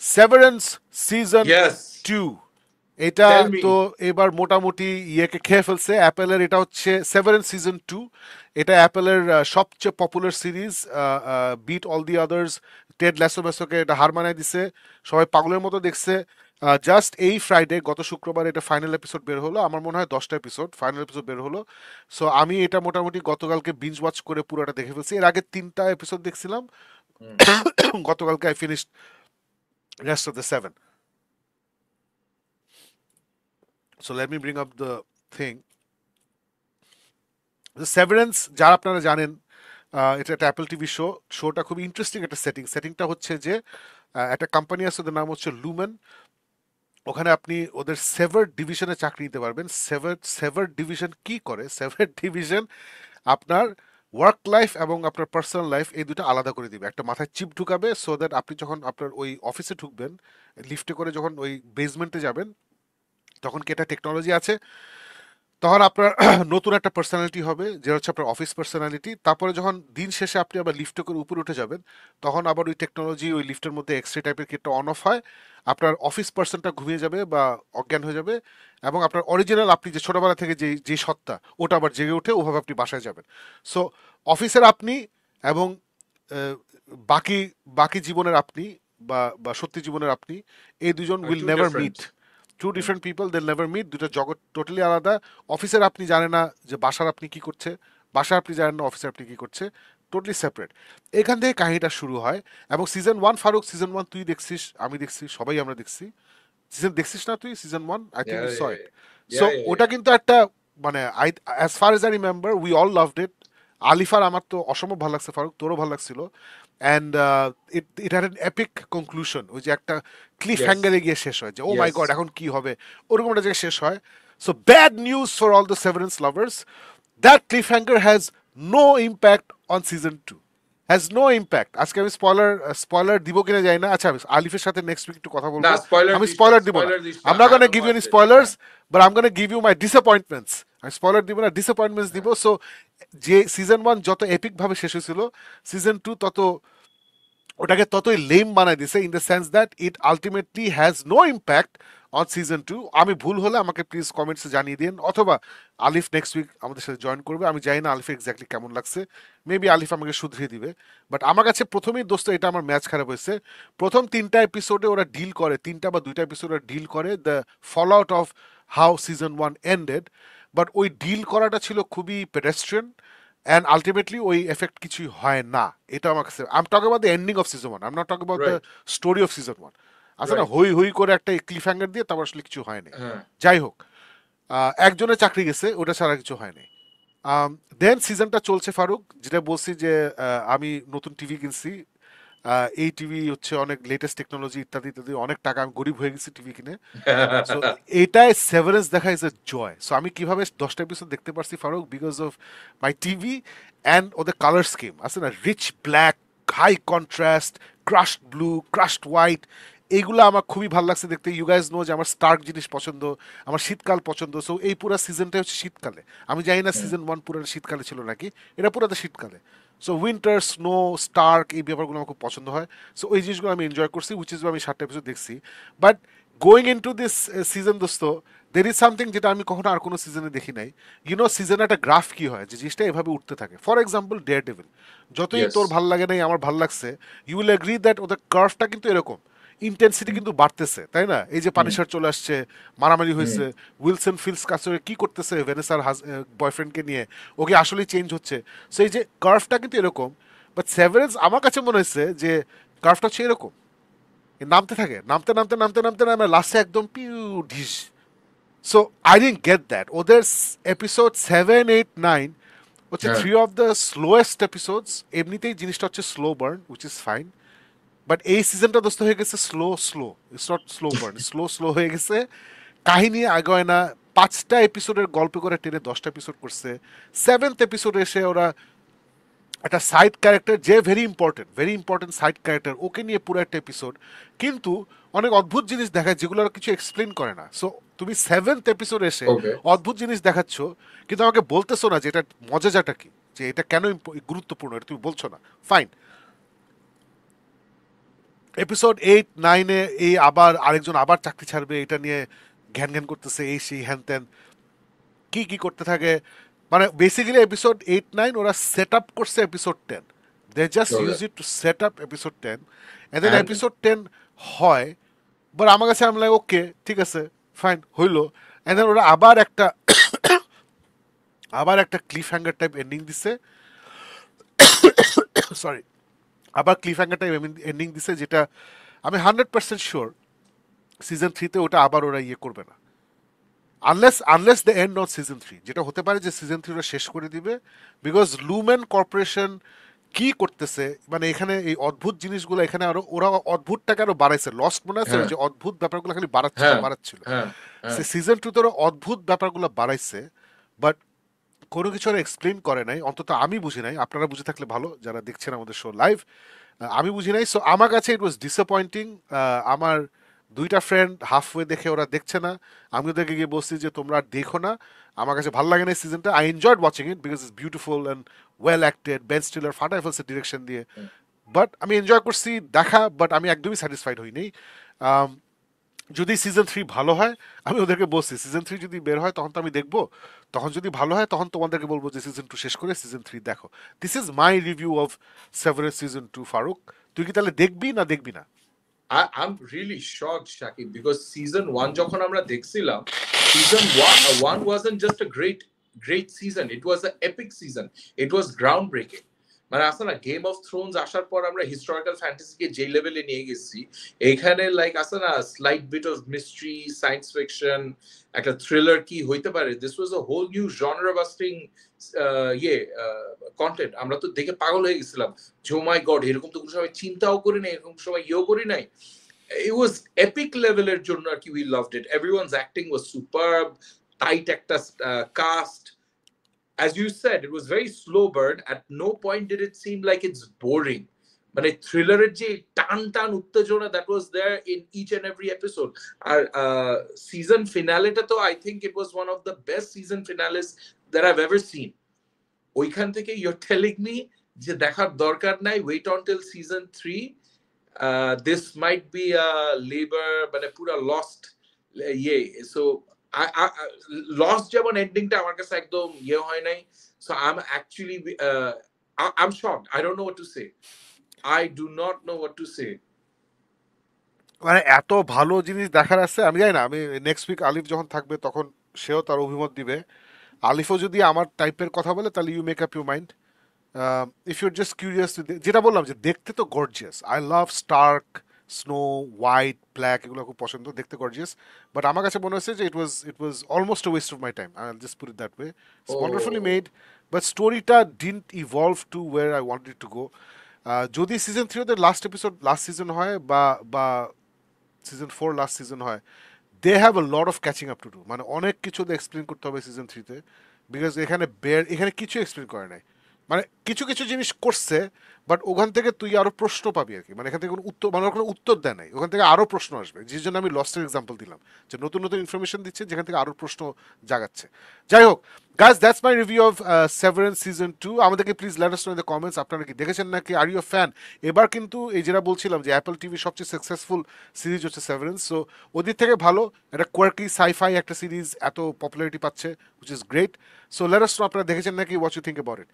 সেভারেন্স season Yes. 2 এটা Tell তো me. এবার মোটামুটি ইয়েকে খেয়ে ফেলছে অ্যাপেলের। এটা হচ্ছে সেভারেন্স সিজন 2। এটা অ্যাপেলের সবচেয়ে popular series, beat all the others. Ted Lasso ম্যাসোকে এটা হার মানায় দিছে, সবাই পাগলের মতো দেখছে। জাস্ট এই ফ্রাইডে গত শুক্রবার এটা ফাইনাল এপিসোড বের হলো, আমার মনে হয় 10টা এপিসোড ফাইনাল এপিসোড বের হলো। সো আমি এটা মোটামুটি গতকালকে বিঞ্জ ওয়াচ করে পুরোটা দেখে ফেলছি। এর আগে 3টা এপিসোড দেখছিলাম, Mm. গতকালকে I finished rest of the 7। So let me bring up the thing. Severance যারা আপনারা জানেন, এটা একটা অ্যাপল টিভি শো। শোটা খুব ইন্টারেস্টিং একটা সেটিংটা হচ্ছে যে একটা কোম্পানি আছে, ওদের নাম হচ্ছে লুমেন। ওখানে আপনি ওদের সেভার ডিভিশনে চাকরি নিতে পারবেন। সেভার ডিভিশন কি করে? সেভার ডিভিশন আপনার ওয়ার্ক লাইফ এবং আপনার পার্সোনাল লাইফ এই দুটো আলাদা করে দিবে, একটা মাথায় চিপ ঢুকাবে, সো দ্যাট আপনি যখন আপনার ওই অফিসে ঢুকবেন, লিফটে করে যখন ওই বেসমেন্টে যাবেন, তখন কি এটা টেকনোলজি আছে, তখন আপনার নতুন একটা পার্সোনালিটি হবে, যেটা হচ্ছে আপনার অফিস পার্সোনালিটি। তারপরে যখন দিন শেষে আপনি আবার লিফটে করে উপরে উঠে যাবেন, তখন আবার ওই টেকনোলজি ওই লিফটের মধ্যে এক্সরে টাইপের একটা অন অফ হয়, আপনার অফিস পার্সনটা ঘুমিয়ে যাবে বা অজ্ঞান হয়ে যাবে, এবং আপনার অরিজিনাল আপনি যে ছোটবেলা থেকে যে সত্তা, ওটা আবার জেগে উঠে ওভাবে আপনি বাসায় যাবেন। সো অফিসের আপনি এবং আহ, বাকি বাকি জীবনের আপনি বা বা সত্যি জীবনের আপনি, এই দুজন will Two never meet. different. Two Mm. Different people, they never meet. দুটো জগৎ টোটালি আলাদা। অফিসের আপনি জানেন না যে বাসার আপনি কি করছে, বাসার আপনি জানেন না অফিসের আপনি কি করছে, টোটালি সেপারেট। এখান থেকে কাহিনীটা শুরু হয়। এবং সিজন 1, ফারুক, সিজন 1 তুই দেখছিস, আমি দেখছি, সবাই আমরা দেখছি। সিজন দেখছিস না তুই? Season 1 I think Yeah, you saw yeah, it. So yeah, yeah, ওটা কিন্তু একটা, মানে I, as far as I remember, we all loved it. আলিফার আমার তো অসম্ভব ভালো লাগছে, ফারুক তোরও ভালো লাগছিল। And it it had an epic conclusion, ওই যে একটা ক্লিফ yes, হ্যাঙ্গারে গিয়ে শেষ হয় যে ও মাই গড yes. এখন কি হবে, ওরকম একটা জায়গায় শেষ হয়। So bad news for all the Severance lovers, that cliffhanger has no impact on season 2, has no impact. আজকে আমি স্পয়লার দিব কিনা জানি না। আচ্ছা, আমি আলিফের সাথে নেক্সট উইক একটু কথা বলবো। Nah, spoiler আমি dishta, স্পয়লার দিব না, spoiler dishta. I'm not I gonna haven't give you any watched it. Spoilers, but I'm gonna give you my disappointments. আমি স্পয়লার দিব না, ডিসঅ্যাপয়েন্টমেন্টস দিব। সো যে সিজন 1 যত এপিক ভাবে শেষ হয়েছিল, সিজন 2 তত ওটাকে ততই লেম বানাই দিছে, in the sense that it ultimately has no impact on season 2। আমি ভুল হলে আমাকে প্লিজ কমেন্টসে জানিয়ে দিন, অথবা আলিফ নেক্সট উইক আমাদের সাথে জয়েন করবে। আমি জানি না আলিফের এক্স্যাক্টলি কেমন লাগছে, মেবি আলিফ আমাকে শুধরিয়ে দিবে। বাট আমার কাছে প্রথমেই দোস্ত এটা আমার ম্যাচ খারাপ হয়েছে। প্রথম 3টা এপিসোডে ওরা ডিল করে, 3টা বা 2টা এপিসোডে ডিল করে the fall out of how season 1 ended. But ওই ডিল করাটা ছিল খুবই পেডেস্ট্রিয়ান, অ্যান্ড আলটিমেটলি ওই এফেক্ট কিছুই হয় না। এটা আমার কাছে, I am talking about the ending of season 1, I am not talking about the Right, story of season 1। আছে না right. হই হই করে একটা ক্লিফ হ্যাঙ্গার দিয়ে, তারপর আসলে কিছু হয়নি। Uh, যাই হোক, একজনের চাকরি গেছে, ওটা ছাড়া কিছু হয়নি। দেন সিজনটা চলছে ফারুক, যেটা বলছি যে আমি নতুন টিভি কিনছি। এই টিভি হচ্ছে অনেক লেটেস্ট টেকনোলজি ইত্যাদি ইত্যাদি, অনেক টাকা, আমি গরিব হয়ে গেছি টিভি কিনে। সো এটাই সেভারেন্স দেখা ইজ এ জয়। সো আমি কিভাবে 10টা এপিসোড দেখতে পারছি Farooq, because of my TV and ওদের কালার স্কিম আছে না, rich black, high contrast, crushed blue, crushed white, এইগুলো আমার খুবই ভালো লাগছে দেখতে। ইউ গাইজ নো যে আমার স্টার্ক জিনিস পছন্দ, আমার শীতকাল পছন্দ। সো এই পুরো সিজনটা হচ্ছে শীতকালে। আমি জানি না mm, সিজন 1 পুরো শীতকালে ছিল নাকি, এটা পুরোটা শীতকালে। সো উইন্টার, স্নো, স্টার্ক, এই ব্যাপারগুলো আমার খুব পছন্দ হয়। সো ওই জিনিসগুলো আমি এনজয় করছি, উইচ ইজ আমি 7টা এপিসোড দেখছি। But going in to this season দোস্ত, দের ইজ সামথিং যেটা আমি কখনো আর কোনো সিজনে দেখি নাই। ইউনো সিজনে একটা গ্রাফ কি হয়, যে জিনিসটা এভাবে উঠতে থাকে। ফর এক্সাম্পল ডেয়ার ডেভিল, যতই তোর yes. ভাল লাগে নাই আমার ভাল লাগছে, ইউ উইল এগ্রি দ্যাট ওদের কার্ভটা কিন্তু এরকম, ইন্টেন্সিটি Mm, কিন্তু বাড়তেছে, তাই না? এই যে mm, পানিশার চলে আসছে, মারামারি হয়েছে, mm. উইলসন ফিল্ডস কাছে কি করতেছে ভেনেসার বয়ফ্রেন্ডকে নিয়ে, ওকে আসলেই চেঞ্জ হচ্ছে। সো এই যে কার্ভটা কিন্তু এরকম। বাট সেভারেন্স আমার কাছে মনে হয়েছে যে কার্ভটা হচ্ছে এরকম, নামতে থাকে, নামতে নামতে নামতে নামতে নামে লাস্টে একদম পিউ ঢিস। So I didn't get that. ওদের এপিসোড 7, 8, 9 হচ্ছে Uh, 3 of the slowest episodes. এমনিতেই জিনিসটা হচ্ছে slow burn, which is fine. But এই সিজনটা দোস্ত হয়ে গেছে slow slow, it's not slow burn, slow slow হয়ে গেছে। কাহিনী আগায় না, 5টা এপিসোডের গল্প করে টেনে 10টা এপিসোড করছে। 7th এপিসোডে এসে ওরা একটা সাইড ক্যারেক্টার, যে ভেরি ইম্পর্টেন্ট সাইড ক্যারেক্টার, ওকে নিয়ে পুরো একটা এপিসোড, কিন্তু অনেক অদ্ভুত জিনিস দেখায় যেগুলো আর কিছু এক্সপ্লেন করে না। সো তুমি 7th এপিসোড এসে okay. অদ্ভুত জিনিস দেখাচ্ছ, কিন্তু আমাকে বলতেছো না যে এটা মজাটা কি, যে এটা কেন গুরুত্বপূর্ণ, এটা তুমি বলছো না। ফাইন, এপিসোড 8-9-এ এই আবার আরেকজন আবার চাকরি ছাড়বে এটা নিয়ে ঘ্যান ঘ্যান করতেছে, এই সেই হ্যান ত্যান কি কি করতে থাকে। মানে বেসিক্যালি এপিসোড 8-9 ওরা সেট আপ করছে episode 10, they just use Okay. It to set up episode 10, and then And episode 10 হয়। বাট আমার কাছে আমি লাইক ওকে ঠিক আছে ফাইন হইলো, এন্ড দেন ওরা আবার একটা ক্লিফ হ্যাঙ্গার টাইপ এন্ডিং দিছে, সরি, আবার ক্লিফ হ্যাঙ্গার টাইপ এন্ডিং দিছে, যেটা আমি 100% শিওর সিজন 3-তে ওটা আবার ওরা ইয়ে করবে না, unless the end on season 3, যেটা হতে পারে যে সিজন 3 ওরা শেষ করে দিবে। বিকজ লুমেন কর্পোরেশন কি করতেছে, মানে এখানে এই অদ্ভুত জিনিসগুলো এখানে আরো ওরা অদ্ভুতটাকে আরো বাড়াইছে। লস্ট মনে আছে ওই হ্যাঁ যে অদ্ভুত ব্যাপারগুলো খালি বাড়াচ্ছিল হ্যাঁ বাড়াচ্ছিল, হ্যাঁ হ্যাঁ। সে সিজন 2-তে ওরা অদ্ভুত ব্যাপারগুলো বাড়াইছে, বাট কোনো কিছু ওরা এক্সপ্লেন করে নাই, অন্তত আমি বুঝি নাই। আপনারা বুঝে থাকলে ভালো, যারা দেখছেন আমাদের শো লাইভ। আমি বুঝি নাই, সো আমার কাছে ইট ওয়াজ ডিসঅ্যাপয়েন্টিং। আমার দুইটা ফ্রেন্ড হাফওয়ে দেখে ওরা দেখছে না, আমি ওদেরকে গিয়ে বলছি যে তোমরা আর দেখো না, আমার কাছে ভালো লাগে না এই সিজনটা। I enjoyed watching it because it's beautiful and well acted, Ben Stiller ফাটায় ফেলছে ডিরেকশন দিয়ে। বাট আমি এনজয় করছি দেখা, বাট আমি একদমই স্যাটিসফাইড হইনি। আম, যদি সিজন 3 ভালো হয়, আমি ওদেরকে বলছি সিজন 3 যদি বের হয় তখন তো আমি দেখবো, তখন যদি ভালো হয় তখন তোমাদেরকে বলবো যে সিজন 2 শেষ করে সিজন 3 দেখো। This is my review of Severance season 2। Farooq, তুই কি তাহলে দেখবি না দেখবি না? I'm really shocked, Shakib, because season one যখন আমরা দেখছিলাম, season one wasn't just a great season. It was an epic season. It was groundbreaking. মানে আসলে না, গেম অফ থ্রোনস আসার পর আমরা হিস্টোরিক্যাল ফ্যান্টাসিকে যে লেভেলে নিয়ে গেছি, এখানে লাইক আসলে না slight bit of mystery, science fiction, একটা থ্রিলার কি হইতে পারে। This was a whole new genre busting ইয়ে কন্টেন্ট। আমরা তো দেখে পাগল হয়ে গেছিলাম যে ও মাই গড, এরকম তো কোনো সময় চিন্তাও করি নাই, এরকম সময় ইয়েও করি নাই। It was epic level জন্য আর কি, we loved it. Everyone's acting was superb, tight একটা cast. As you said, it was very slow burn. At no point did it seem like it's boring. মানে থ্রিলারের যে টান টান উত্তেজনা, that was there in each and every episode. আর season ফিনালেটা তো I think it was one of the best season finales that I've ever seen. ওইখান থেকে you're telling me যে দেখার দরকার নাই, wait until season 3. This might be a labor মানে পুরা lost ইয়ে। সো লস্ট যেমন এন্ডিংটা আমার কাছে একদম ইয়ে হয় নাই। So I'm actually I'm shocked. I don't know what to say. I do not know what to say. মানে এত ভালো জিনিস দেখার আছে, আমি জানি না। আমি নেক্সট উইক আলিফ যখন থাকবে তখন সেও তার অভিমত দিবে। আলিফও যদি আমার টাইপের কথা বলে তাহলে you make up you mind. If you're just curious, যেটা বললাম যে দেখতে তো gorgeous, I love stark, snow, white, black, এগুলো খুব পছন্দ, দেখতে গর্জিয়াস। বাট আমার কাছে মনে হচ্ছে যে it was almost a waste of my time, I just put it that way. It's wonderfully Oh, made, but স্টোরিটা didn't evolve to where I wanted to go. যদি সিজন 3 ওদের লাস্ট এপিসোড লাস্ট সিজন হয়, বা বা season 4 last season হয়, they have a lot of catching up to do. মানে অনেক কিছু এক্সপ্লেন করতে হবে সিজন 3-তে, বিকজ এখানে কিছু এক্সপ্লেন করে নাই। মানে কিছু কিছু জিনিস করছে, বাট ওখান থেকে তুই আরো প্রশ্ন পাবি আর কি। মানে এখান থেকে কোনো উত্তর, মানে ওর কোনো উত্তর দেয় নাই, ওখান থেকে আরো প্রশ্ন আসবে, যে জন্য আমি লস্টের এক্সাম্পল দিলাম, যে নতুন নতুন ইনফরমেশন দিচ্ছে যেখান থেকে আরো প্রশ্ন জাগাচ্ছে। যাই হোক guys, that's my review of Severance season 2। আমাদেরকে please let us know in the comments, আপনারা কি দেখেছেন নাকি, আর ইউ ফ্যান? এবার কিন্তু এই যেটা বলছিলাম যে অ্যাপল টিভি সবচেয়ে সাকসেসফুল সিরিজ হচ্ছে সেভারেন্স, সো ওদের থেকে ভালো একটা কোয়ার্কি সাইফাই একটা সিরিজ এত পপুলারিটি পাচ্ছে, which is great. So let us know আপনারা দেখেছেন নাকি, what you think about it.